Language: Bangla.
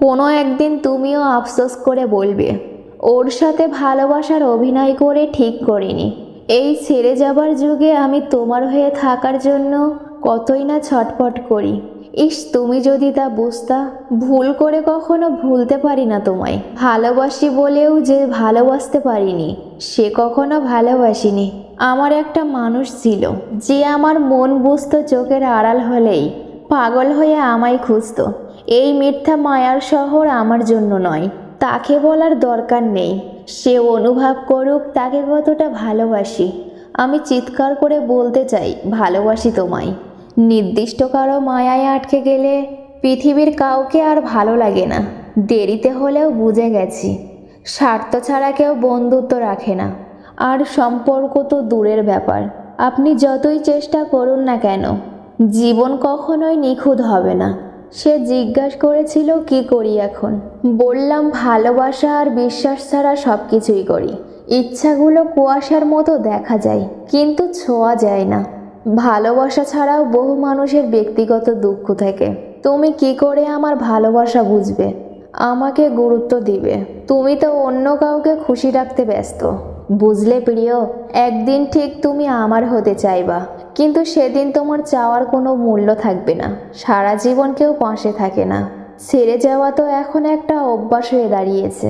কোনো একদিন তুমিও আফসোস করে বলবে, ওর সাথে ভালোবাসার অভিনয় করে ঠিক করিনি। এই ছেড়ে যাবার যুগে আমি তোমার হয়ে থাকার জন্য কতই না ছটফট করি। ইস, তুমি যদি তা বুঝতা। ভুল করে কখনো ভুলতে পারি না তোমায়। ভালোবাসি বলেও যে ভালোবাসতে পারিনি, সে কখনো ভালোবাসিনি। আমার একটা মানুষ ছিল যে আমার মন বুঝতো চোখের আড়াল হলেই পাগল হয়ে আমায় খুঁজতো। এই মিথ্যা মায়ার শহর আমার জন্য নয়। তাকে বলার দরকার নেই, সে অনুভব করুক তাকে কতটা ভালোবাসি। আমি চিৎকার করে বলতে চাই ভালোবাসি তোমায়। নির্দিষ্ট কারো মায়ায় আটকে গেলে পৃথিবীর কাউকে আর ভালো লাগে না। দেরিতে হলেও বুঝে গেছি, স্বার্থ ছাড়া কেউ বন্ধুত্ব রাখে না। আর সম্পর্ক তো দূরের ব্যাপার। আপনি যতই চেষ্টা করুন না কেন, জীবন কখনোই নিখুঁত হবে না। সে জিজ্ঞাসা করেছিল কি করি এখন। বললাম ভালোবাসা আর বিশ্বাস ছাড়া সব কিছুই করি। ইচ্ছাগুলো কুয়াশার মতো দেখা যায়, কিন্তু ছোঁয়া যায় না। ভালোবাসা ছাড়াও বহু মানুষের ব্যক্তিগত দুঃখ থাকে। তুমি কি করে আমার ভালোবাসা বুঝবে, আমাকে গুরুত্ব দিবে? তুমি তো অন্য কাউকে খুশি রাখতে ব্যস্ত। বুঝলে প্রিয়, একদিন ঠিক তুমি আমার হতে চাইবা, কিন্তু সেদিন তোমার চাওয়ার কোনো মূল্য থাকবে না। সারা জীবন কেউ পাশে থাকে না। ছেড়ে যাওয়া তো এখন একটা অভ্যাস হয়ে দাঁড়িয়েছে।